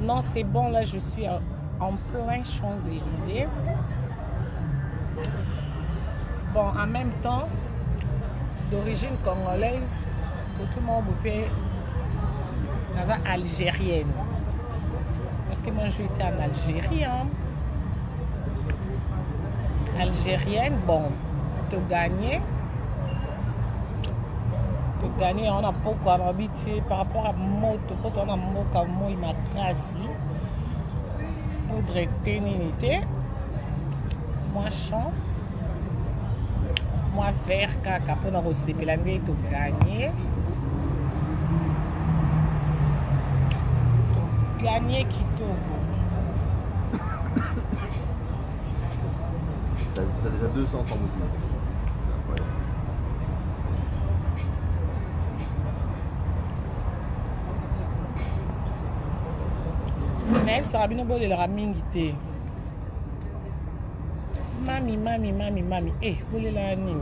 Non, c'est bon, là, je suis en plein Champs-Élysées. Bon, en même temps, d'origine congolaise, que tout le monde peut algérienne. Parce que moi, j'ai été en Algérie. Hein. Algérienne, bon, tu gagnes, on a beaucoup habité par rapport à moto, on a beaucoup moi, il m'a tracé pour retenir. Moi, chant, moi, vert, caca, pour nous recevoir, l'année, tu gagnes. Gagner Kitogo. T'as déjà 200 en mouvement. Même ça va bien de leur amingité. Mami. Eh, vous voulez la nini?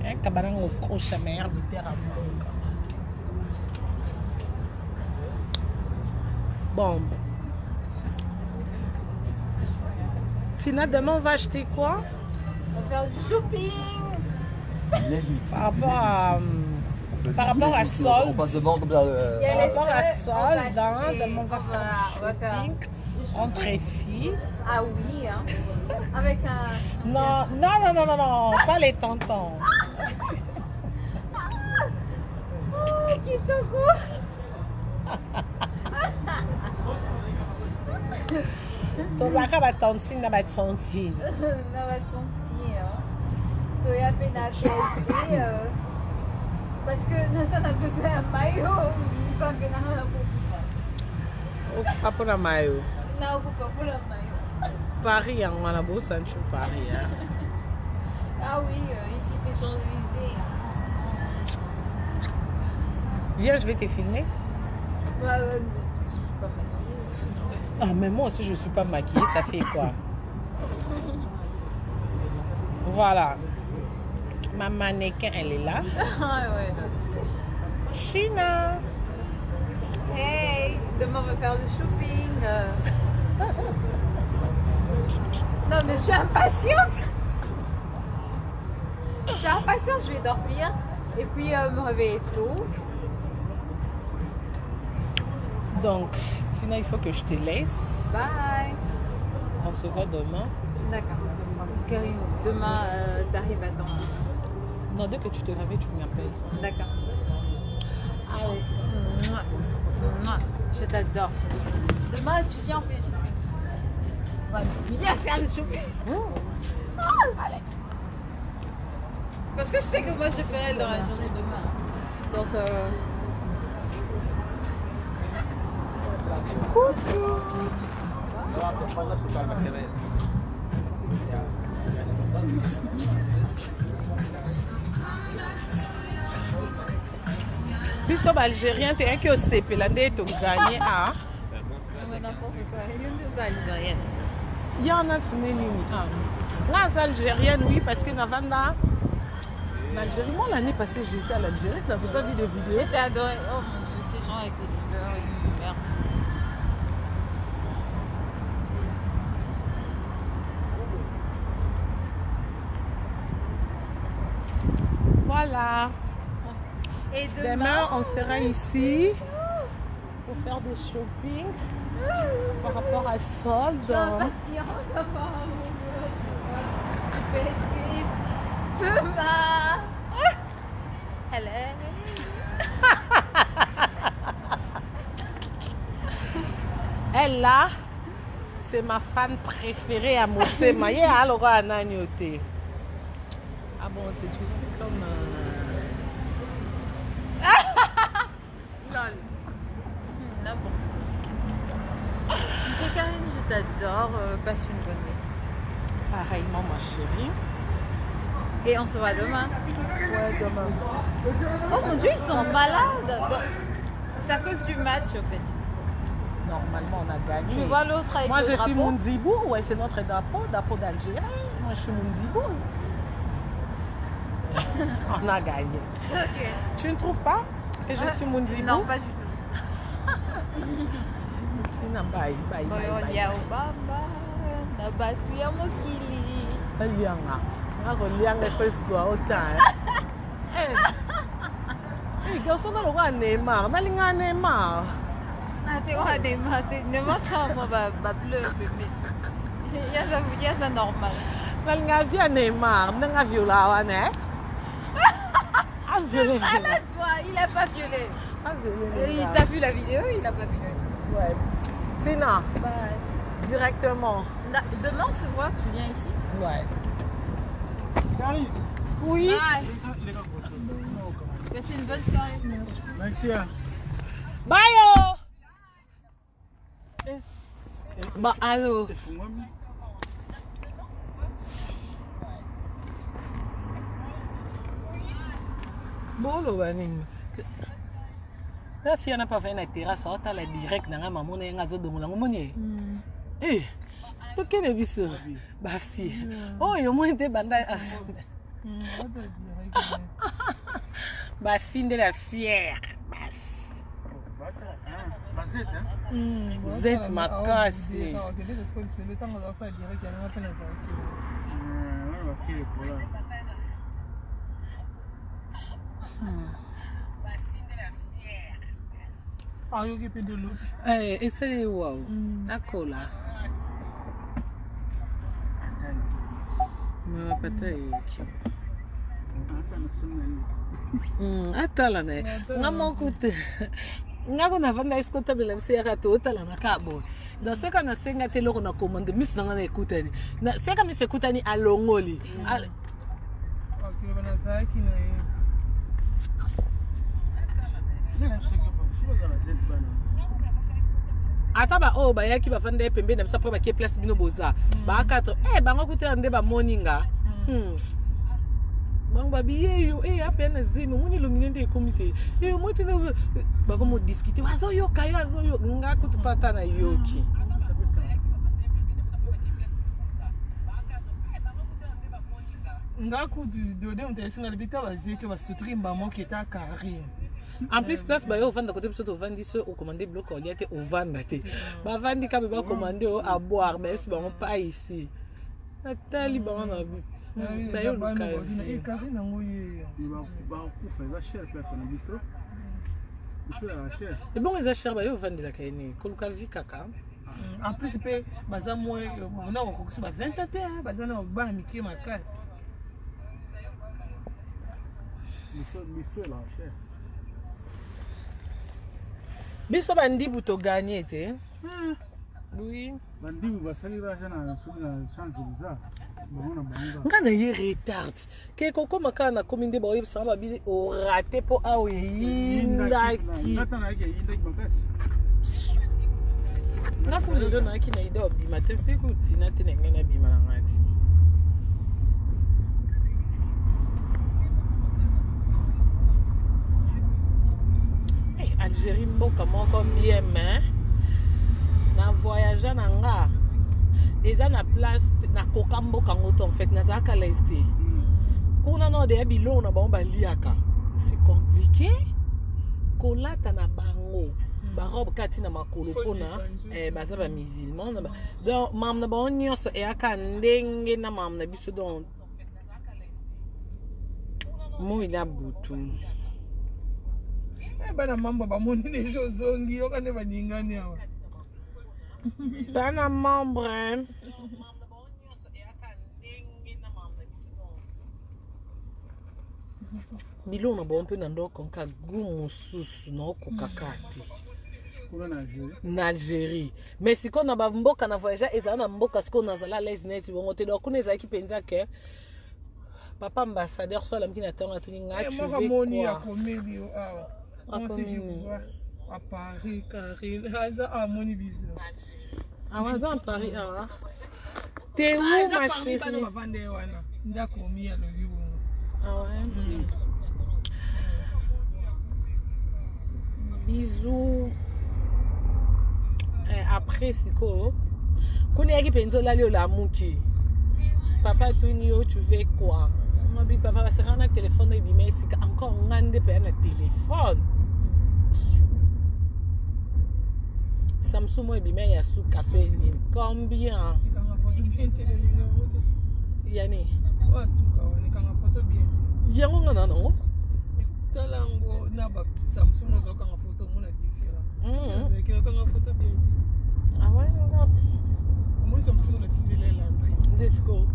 Un cabaret au crochet meilleur littéralement. Bon. Tina, demain on va acheter quoi? On va faire du shopping. Par rapport à solde. On passe devant comme ça. Par rapport à solde, demain on va faire du shopping entre filles. Ah oui, hein. Avec un... Non, pas les tontons. Oh, Kitoko. Tozaka ba tontine na ba tontine. Na ba tontine. Toya pena kete. Parce que ça a besoin d'un maillot. Il faut que nous Okufa pour la maillot. na okufa pour le maillot. Paris yango na bo sancho Paris. Ah oui, ici c'est Champs-Élysées. Viens, je vais te filmer. Je suis pas maquillée. Ah, mais moi aussi je suis pas maquillée, ça fait quoi? Voilà. Ma mannequin, elle est là. Ah ouais. China. Hey, demain on va faire du shopping. Non mais je suis impatiente. Je suis impatiente, je vais dormir et puis me réveiller tôt. Donc, Tina, il faut que je te laisse. Bye. On se voit demain. D'accord. Carine, demain t'arrives à temps. Non, dès que tu te réveilles, tu m'appelles. D'accord. Allez. Mouah. Mouah. Je t'adore. Demain tu viens, on fait le shopping. Viens faire le shopping. Allez. Parce que c'est que moi je ferai dans la journée demain. Donc Biso algérien, tu es un qui au CP, là, tu as gagné à. n'importe quoi. Rien de algérien. Il y en a fumé nini. Les Algériennes, oui, parce que en Algérie, moi l'année passée, j'étais à l'Algérie, tu n'avais pas vu des vidéos. C'était adoré. Oh mon dieu, ces gens avec les fleurs et l'univers. Voilà. Et Demain, on sera ici pour faire des shopping par rapport à solde. Demain. Hello. Elle là, c'est ma fan préférée à Motema. Il y a alors un agnoté. Ah bon, tu sais comme. Lol. N'importe quoi. Carine, je t'adore. Passe une bonne nuit. Pareillement, ma chérie. Et on se voit demain. Ouais, demain. Oh mon dieu, ils sont malades. C'est à cause du match, au fait. Normalement, on a gagné. Tu vois l'autre avec Moi, le je drapeau. suis Mounzibou. Ouais, c'est notre drapeau d'Algérie. Moi, je suis Mounzibou. On a gagné. Ok. Tu ne trouves pas? Que je suis Mounzi? Non, pas du tout. Tina, bye. Ya Obama, na batu ya mokili. Alianga. Ngako lianga feswa autant. Garçon na loka Neymar. Nalinga Neymar. T'es quoi Neymar? Neymar, bah bleu, bébé. Il y a ça normal. Nalinga via Neymar. Nanga viola wane. Malade, toi, il a pas violé. Il t'a vu la vidéo, il a pas violé. Ouais. Tina, Bah, directement. demain on se voit, tu viens ici. Ouais. Oui. Bye. C'est une bonne soirée. Merci. Bye. Bah allô. Bolo baning. La fille n'a pas fait la terrasse, elle a la direct dans la maman et ngazo dongola ngomoni. Eh. To kene biso. Ba fille. Oh yo mo ente banda as. Ba fille de la fière. Zet makasi. Essaye wow. Akola. Ma patay. Atala ne. Ngamo kute. Ngako na vanda escota bila msera to tala na kabo. Na seka na senga te loko na commande mis na ngana ekutani. Na seka mis ekutani alongoli. Okay, bana zaki na ata ba o ba yaki ba vanda pembe na bisapo ba ki place bino boza. Ba 4 bango kutela nde ba moninga. Bang babi yo apena zimi muni longine nde komite mo tena ba ko mo discuter wazo yo nga kutupata na yoki nga ku dode mtesinga libita bazecho basutri mbamo keta Carine. En plus place ba yo vanda côté biso to vandi so au commander bloc on était au vanda te ba vandi ka ba commander à boire mais c'est bon pas ici Nathalie ba na bit ba yo luka Carine ngoye ba kufa va cher place na bistro. Bistro la cher. Et bon les achers ba yo vandi la kaini koluka vi kaka. En plus pe baza mo na ko ba 20 ate baza na ba na miki makasi. Bistro la cher. Biso bandi buto gagner te. Oui. Bandi basali raja na suna chance biza. Ngana ye retard. Ke koko makana kominde ba yeb samba bi o raté po awe yindaki. Ngata na yake yindaki makasi. Ngafu ndo na yaki na ido bi matese ku tsina te na ngena bi malangati. Algérie mboka moko bien mais na voyage na nga eza na place na koka mboka ngoto en fait na zaka leste kuna no de bilo na ba liaka c'est compliqué kolata na bango ba robe kati na makolo pona baza ba musulman donc mam na ba nyonso e aka ndenge na mam na biso donc mo ila butu bana mambo bamoni ne jozongi yo kane baningani awa bana membre bilo na bon pe na ndoko nka gumu susu na okokakati na Algérie mais siko na ba mboka na voyage eza na mboka siko na zala les net bongo te donc kuna eza ki penza ke papa ambassadeur so la mkina tanga tuninga tu veux quoi à Paris, Carine. À mon visage. À Paris, t'es où, ma chérie? Ah ouais? Bisous. Après, c'est quoi? Quand il y a qui pense là, la mouki. Papa, tu veux quoi? Papa, c'est un téléphone, il dit, mais c'est encore un an de payer un téléphone. Samsung moi bimé ya sous kaswe ni combien Nikanga photo bien télé yani wa suka wa nikanga photo bien yango ngana nango talango na ba Samsung zo kanga photo mona différent kanga photo bien ah ouais moi Samsung na tindele l'entrée disco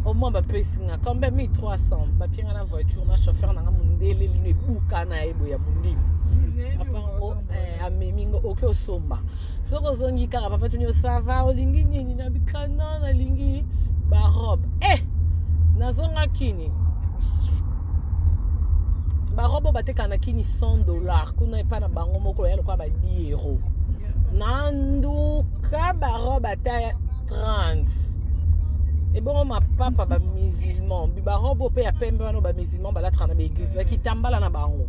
au moins ba pesinga combien 1300 ba pinga na voiture na chauffeur na mundele lino buka na ebo ya mundimi apango amemingo okyo somba soko zongi kaka papa tunyo sava olingi nini na bikana na lingi ba robe nazonga kini ba robe bateka na kini $100 kuna epa na bango moko ya lokwa ba 10 €. Nanduka ba robe ata 30. Et bon ma papa ba musulman bi ba robe pe ya pembe wana ba musulman ba latra na ba église ba kitambala na bango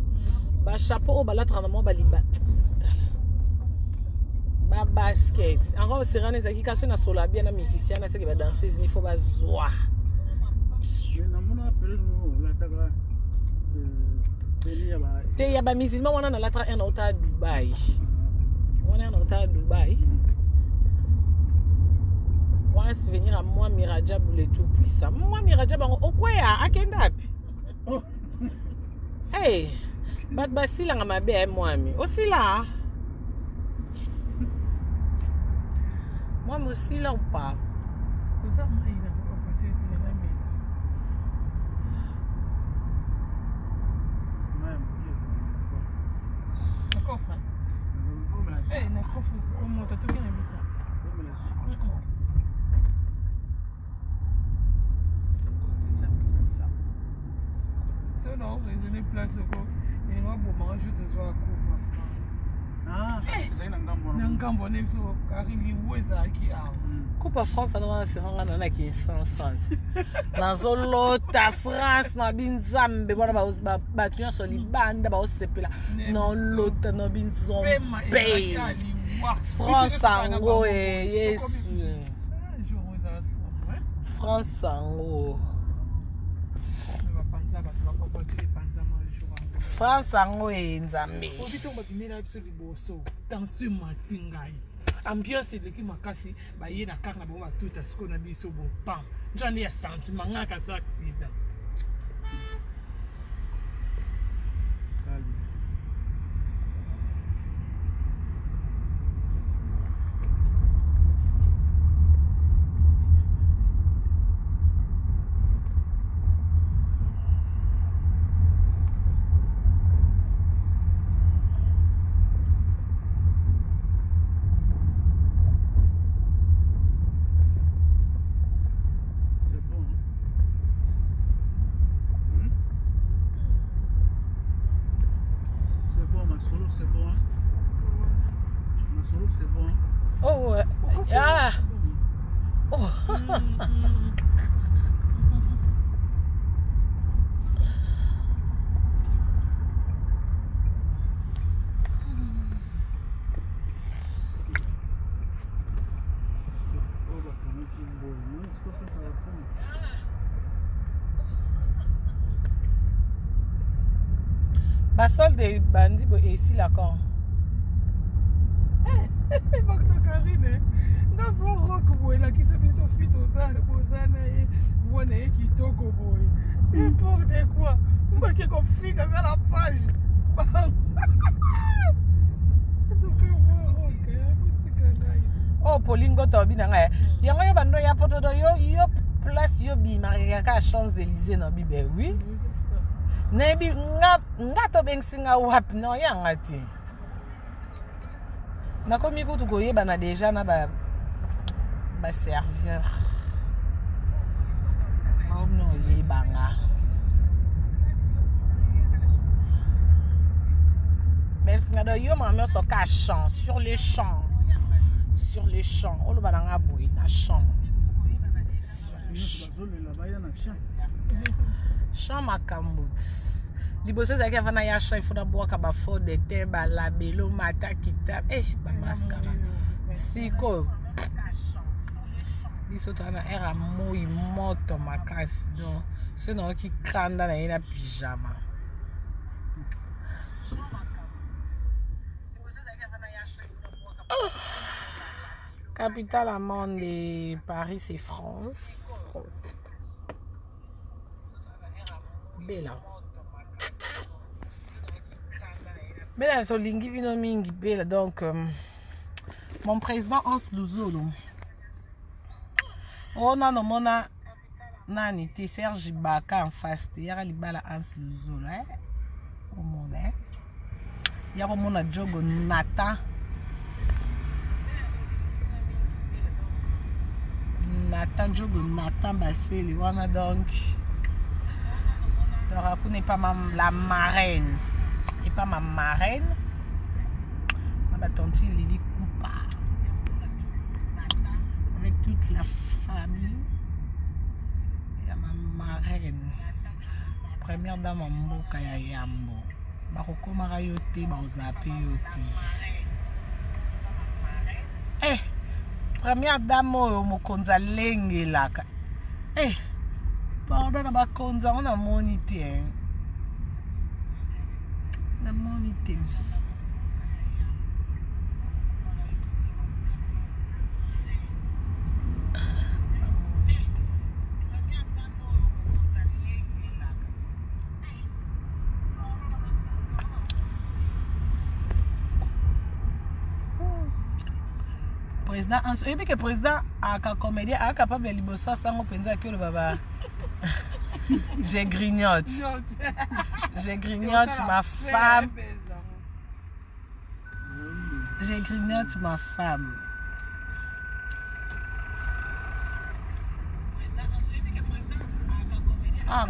ba chapeau ba latra na mo ba liba ba basket encore serane za kikaso na sola bien na musicien na seki ba danseuse ni faut ba zoa na mona pele no la taga te ya ba musulman wana na latra en ota Dubai wana na ota Dubai. On va se venir à moi Mirajab le tout puissant. Moi Mirajab au quoi ya akendapi. Hey, bat basila nga mabe moi mi. Aussi là. Moi aussi là ou pas. ça moi il a pas photo de la même na coffre na coffre comment t'as tout bien mis ça. So no, raisonner place ko. Et moi bon manger de soir couvre. Ah, c'est un ngambo nem so Carine uweza ki awo. Coupe France na se hanga na ki 100. Na zolota France na binzambe bona ba tunya so libanda ba osepela. Non lota na binzombe. France ango Yesu. France ango. France ango nzambe. Obito bakimela biso liboso. Tension matingai. Ambiance eleki makasi ba ye na kaka na bo batuta siko na biso bo pam. Njani ya sentiment ngaka sa accident. Oh, ah. Oh. Basol de bandi bo ici là quand. Bakta Carine. Nga vo rock boy la ki se biso fit ozana e vona e kitoko boy. N'importe quoi. Mbaki ko fika dans la page. Oh Polingo tobi na nga. Yango yo bando ya poto do yo place yo bi marika ka Champs-Élysées na bi be oui. Nebi nga to bengsinga wap no ya ngati. Na komi kutu koyeba na deja na ba serveur. Maomno yebanga. Belsinga do yo mamio so ka champ sur les champs. Sur les champs. Olo bananga boy na champ. Champ makambut. Liboso zaki avana ya champ il faut d'abord ka ba fort de terre ba labelo mata kita ba mascara. Siko. Biso tana era moi moto makasi donc c'est non qui kanda na ina pyjama. Capitale à monde de Paris, c'est France. Bella. Bella, so lingi vino mingi bella. Donc, mon président Hans Luzolo. On a nomona nani te Serge Baka en face. Yara libala Hans Luzolo. Au monde. Yara mona Jogo Nathan. Nathan Jogo Nathan Basseli. Wana donc. Torakou n'est pas la marraine. Et pas ma marraine. Ma tante Lily Koupa. Avec toute la famille. Il y a ma marraine. Première dame en Mboka ya Yambo. Baroko Marayote, Baozape Yote. Eh! Première dame au Mokonzi Lenge laka. Eh! Pardon, na Konza, on a monité. On a monité. Président, et puis que président a comédien a capable de libosa sans penser que le baba. Je grignote. Je grignote ma femme. Je grignote ma femme. Ah,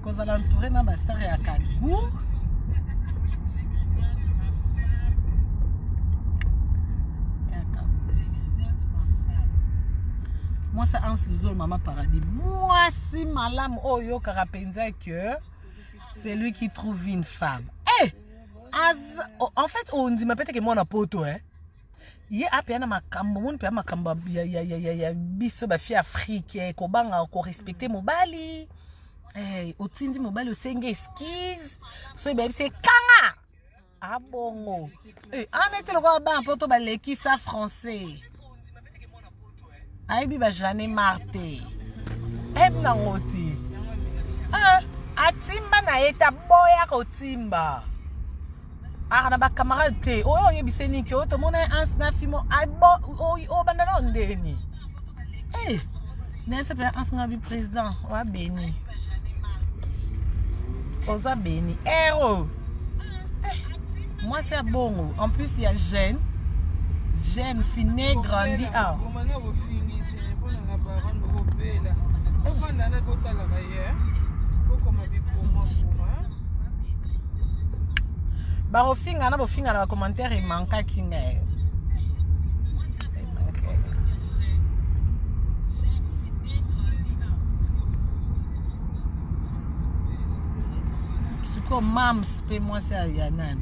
quand vous allez entourer dans ma star et à Kagou. Moi, c'est un ciseau, maman paradis. Moi, si malam oyo karapenza que c'est lui qui trouve une femme. Eh! En fait, on dit peut-être que moi, on a pas auto, hein. Il y a un makambo, mon père makambo, il y a biso ba fille africaine, ko banga ko respecter mon bali. Eh, au tindi mon bali, au senge esquisse. So baby c'est kanga. Ah bongo. Eh, on était le roi ban poto ba leki ça français. Aibi ba jane marte. Eb na ngoti. Ah, atimba na eta boya ko timba. Ah na ba camarade te. Oh yebiseni ki o to mona ans na fimo abo o bandana ndeni. Eh, n'a se pas ans na bi président wa beni. Oza beni. Héros. Moi c'est bon. En plus il y a jeune. Jeune fini grandi ah. Barofinga na bofinga na commentaire il manque kinga. C'est comme mams pe moi c'est Yanan.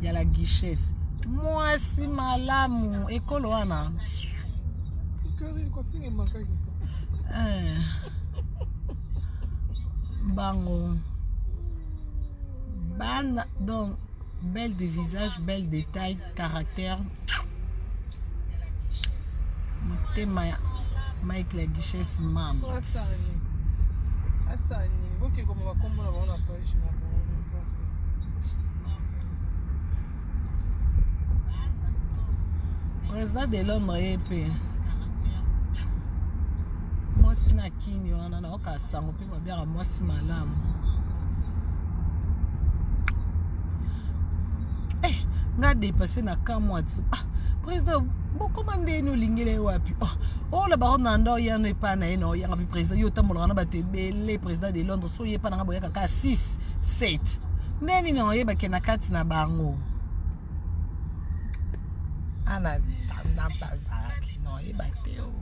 Il y a la guichesse. Moi si malamu école wana. Bango. Ban donc belle de visage, belle de taille, caractère. Thème Mike la guichesse mam. Président de Londres EP. Moi si na kini wana na oka sango pe ba biara moi si malamu. Eh, nga dépassé na kamwa. Ah, président, beaucoup mandé nous lingele wapi. Oh la baronne nando ya no pa na eno ya ngapi président yo tambola na ba te belé président de Londres so ye pa na boya kaka 6 7. Neni no ye ba kena kati na bango. Ana tanda bazaki no ye ba te o.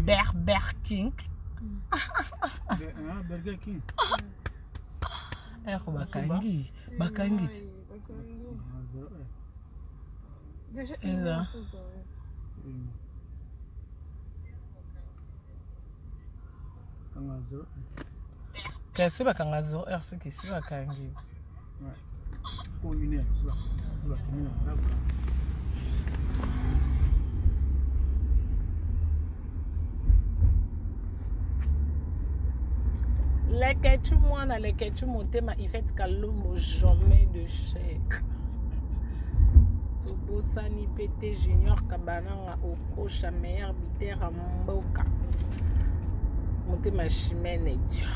Burger King. Burger King. Bakangi. Bakangi. Déjà, Qu'est-ce que bakanga 0 heure c'est qui c'est bakangi. Ouais. Pour une heure, c'est là. Les ketchup moi dans les ketchup monté ma il fait calombo jamais de chèque. Tobo Sani PT Junior Kabananga Oko Chameyer Bitera Mboka. Monté ma chimène Dieu.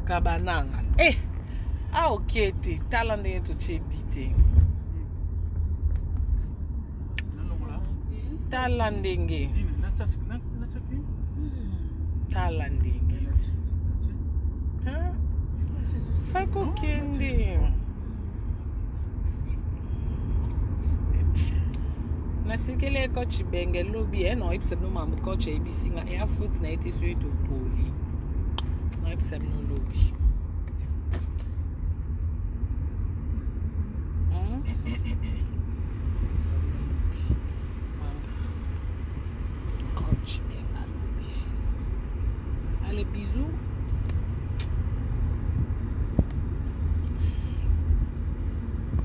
Kabananga. Eh! Ah ok te talande to chebite. Talandenge. Talandenge. Hein? Fako kende. Nasikele ko chibenge lobby no ipsem no mambu ko chebisi nga air foot na ite so to poli. No ipsem no lobby. Allez, bisous.